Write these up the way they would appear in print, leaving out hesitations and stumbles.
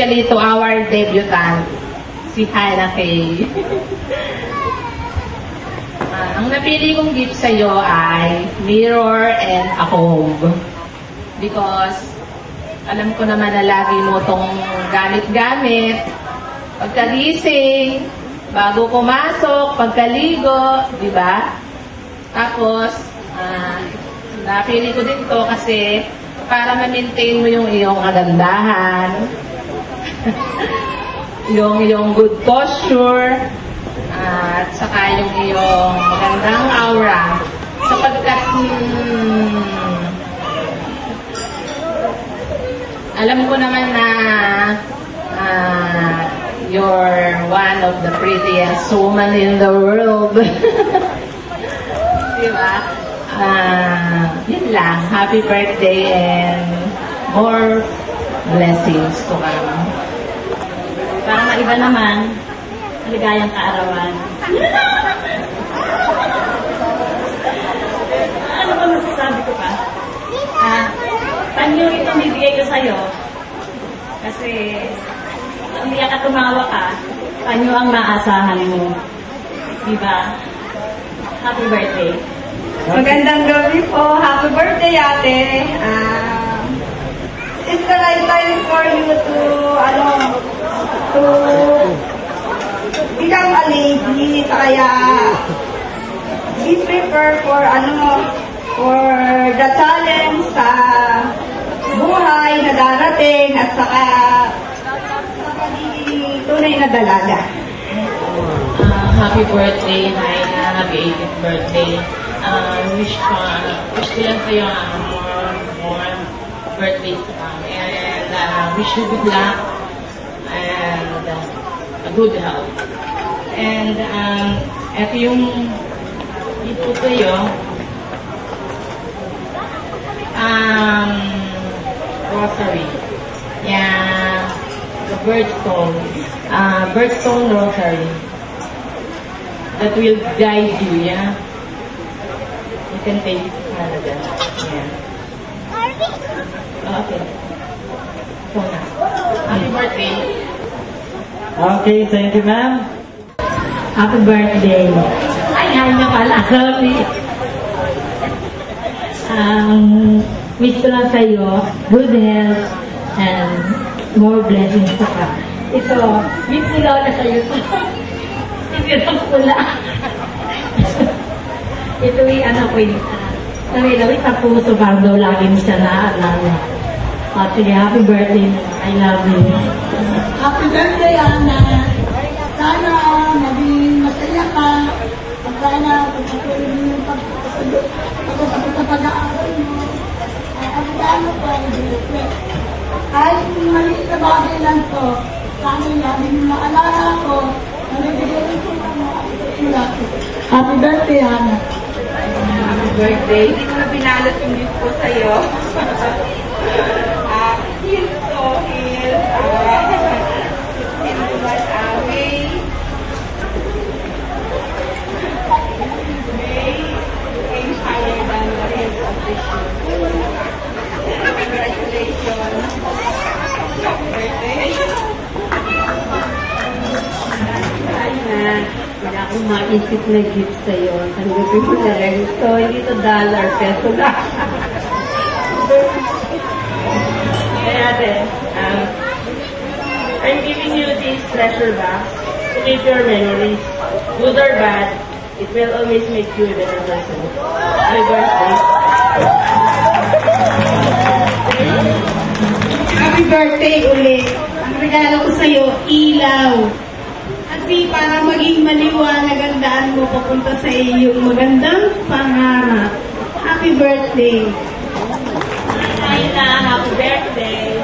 especially to our debutant, si Hannah Kay. Ang napili kong gift sa'yo ay mirror and a comb. Because alam ko naman na lagi mo itong gamit-gamit. Pagkagising, bago pumasok, pagkaligo, di ba? Tapos, napili ko din to kasi para ma-maintain mo yung iyong kagandahan, yung iyong good posture, at saka yung iyong magandang aura. Sapagkat, alam ko naman na you're one of the prettiest woman in the world. Diba? Yun lang. Happy birthday and more blessings to come. Para maiba naman, maligayang kaarawan. Ano ba masasabi ko pa? Panyo itong bibigay ko sa'yo. Kasi, umiyak at tumawa ka, panyo ang maasahan mo. Diba? Happy birthday. Magandang gabi po. Happy birthday, ate. It's the right time for you to become a lady. Kaya, be prepared for the challenge sa buhay na darating at saka sa pagiging tunay na dalaga. Happy birthday, Naina. Happy 80th birthday. Wish ko lang sa'yo more birthdays to come. And wish you good luck and a good health. And ito yung ito sa'yo. Rosary. Yeah, the birdstone rosary. That will guide you, yeah? You can take it to Canada. Yeah. Okay. So na. Happy birthday. Okay, thank you, ma'am. Happy birthday. Ay, na pala. Sorry. Wish ko lang sa'yo, good health and more blessings pa ka. Ito, may pulaw na sa'yo. Ito pula. Ito yung ko yun. Sabi sa puso parang daw lagi mo siya naaalala. Sige, happy birthday. I love you. Happy birthday, Ana. Sana maging masaya ka. At sana pagpatuloy mo yung pagpapagod sa pag-aaral mo. Ang gano'n pa i-reflect. Kahit maliit na bagay lang to, sana lagi mo maalala ko. Nalibigay ko ng mga mula ko. Happy birthday, Ana. Happy birthday. Hindi ko na binalot yung gift ko sa'yo. Heels to heels. In what way? May aim higher than the heels of the shoes. Congratulations. Happy birthday. Wala akong maisip na gift sa'yo. Tanggapin mo na lang ito. Hindi ito dollar, peso lang. Hey, ate. I'm giving you this treasure box to keep your memories. Good or bad, it will always make you a better person. Happy birthday. Happy birthday ulit. Ang regalo ko sa'yo, ilaw. Kasi para maging maliwanag ang daan mo papunta sa iyong magandang pangarap. Happy birthday. Naina, happy birthday.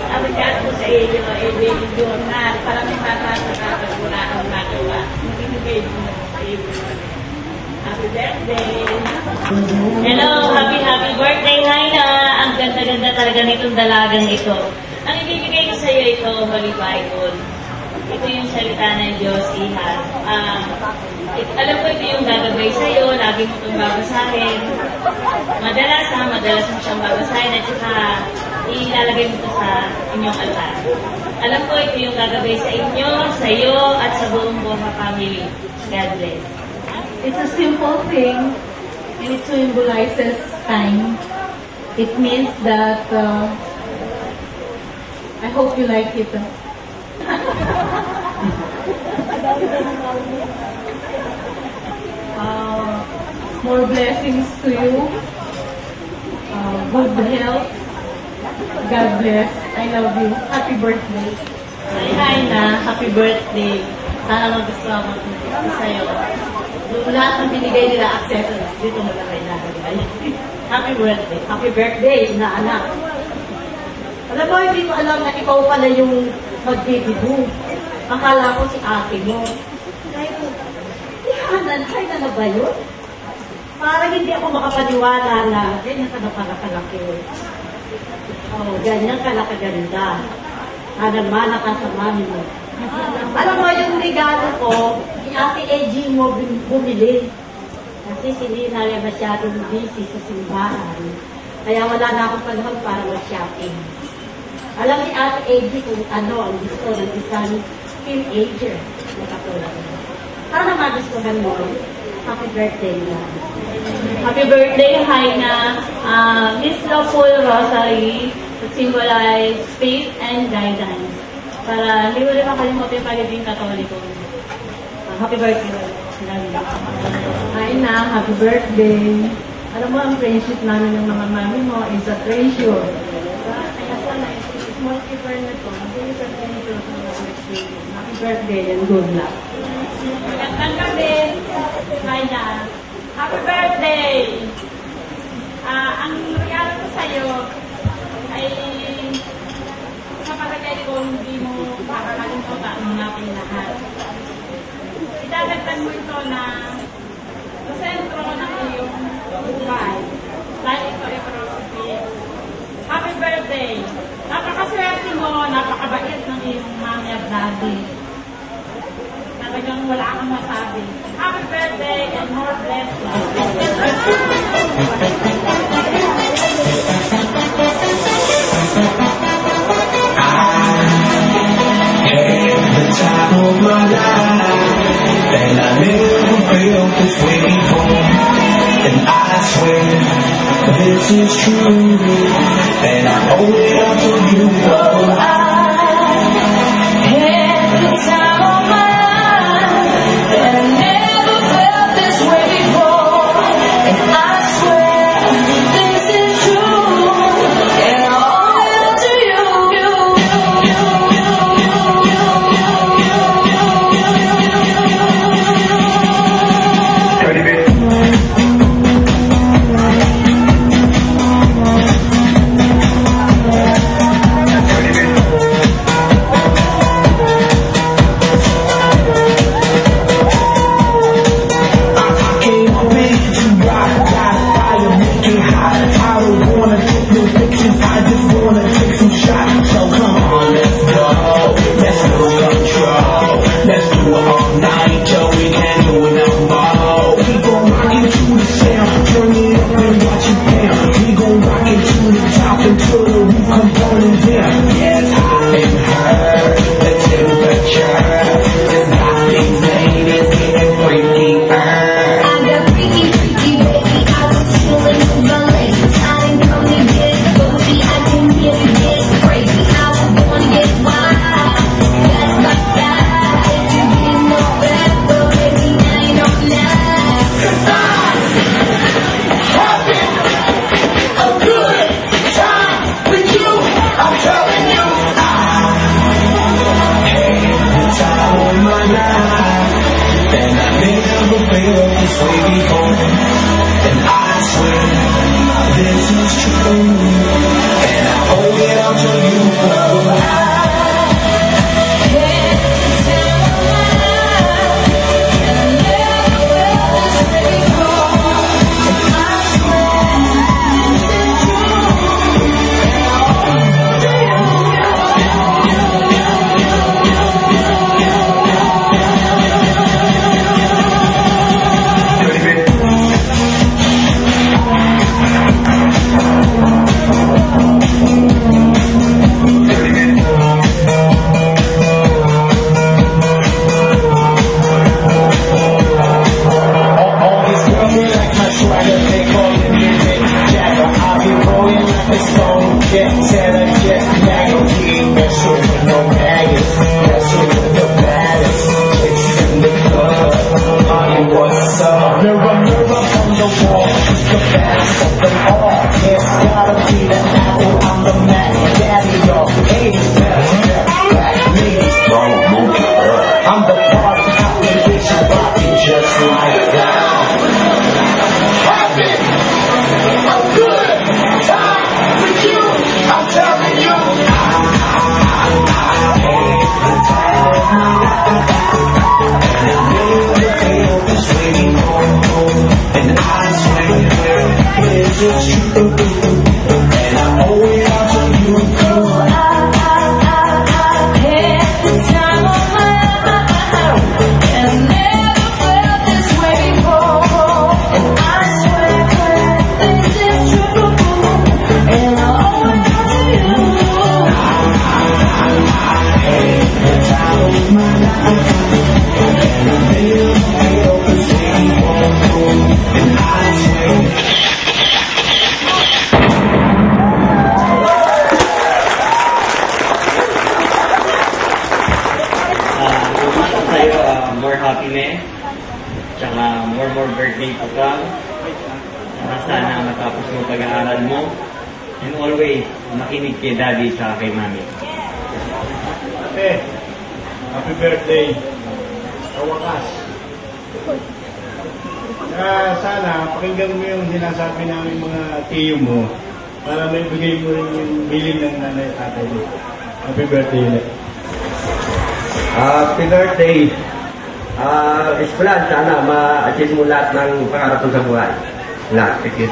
Sabi ka ko sa iyo, baby journal. Para may papasakapag mula ang nagawa. Magbibigay mo sa iyo. Happy birthday. Hello, happy birthday, Naina. Ang ganda-ganda talaga nitong dalagang ito. Ang ibibigay ko sa iyo ito, Holy Bible. Ito yung salita ng Diyos, ihas. Alam ko ito yung gagabay sa'yo, lagi mo itong babasahin. Madalas mo siyang babasahin at saka ilalagay mo ito sa inyong altar. Alam ko, ito yung gagabay sa inyo, sa iyo, at sa buong Borma family. God bless. It's a simple thing, and it symbolizes time. It means that I hope you like it. More blessings to you. Good health. God bless. I love you. Happy birthday. Hi na, happy birthday. Sana magustuhan mo ito sa'yo. Lahat ng binigay nila accessories, dito mo na kayo nagagay. Happy birthday. Happy birthday, na anak. Alam mo, hindi ko alam na ikaw pala yung magbibibu. Akala ko si ate mo. Kaya na ba yun? Parang hindi ako makapaniwala na ganyan ka na pala kalaki. Oh, ganyan ka na kaganda. Hanagmana ka sa mami mo. Alam mo, yung regalo ko, si Ate Eji mo bumili. Kasi si Lina ay masyadong busy sa simbahan. Kaya wala na akong panahon para mag-shopping. Alam ni Ate Eji kung ano ang gusto ng isang teenager na katulad mo. Sana magustuhan mo. Happy birthday na. Happy birthday, Haina. This full rosary to symbolize faith and guidance. Para hindi mo rin makalimutin yung pagiging katoliko. Happy birthday. Hi na, happy birthday. Alam mo, ang friendship namin ng mga mami mo is a treasure. Kaya sana, small keeper na to. Hindi is a treasure sa mga birthday. Happy birthday and good luck. Magandang gabi. Haina. Happy birthday! Ang regalo ko sa'yo ay sa palagay ko hindi mo makakalimutan ng natin lahat. Idadagdag mo ito na sa sentro ng iyong buhay. Dahil ito ay philosophy. Happy birthday! Napakaswerte mo, napakabait ng iyong mami at daddy. Talagang wala kang masabi. Happy birthday and more blessings. The time of my life, and I never felt this way before. And I swear this is true, and I owe it all to you. Oh, I had the time of my life, and I never felt this way before. And I swear this is true, and I owe it all to you. Thank you. jet set a jet magazine. Messing with no maggots, messing with the baddest chicks in the club. Honey, what's up? Mirror, mirror on the wall, who's the best of them all? It's gotta be the apple, I'm the Mac Daddy, y'all. Hey, best step back, ladies, don't move her. I'm the party application, rocking just like that. Happy, a good time with you, I'm telling you. And I swear, is it true? And I owe it all to you. More happiness, tsaka more birthday to come. Sana matapos mo pag-aaral mo. And always, makinig kay daddy sa kay mami. Ate, happy birthday. Sa wakas. Sana, pakinggan mo yung sinasabi namin mga tiyo mo para may bigay mo rin yung bilin ng nanay at tatay mo. Happy birthday ulit. Happy birthday. Eskwela, sana ma-achieve mo lahat ng pangarap mo sa buhay. Lahat. Thank you.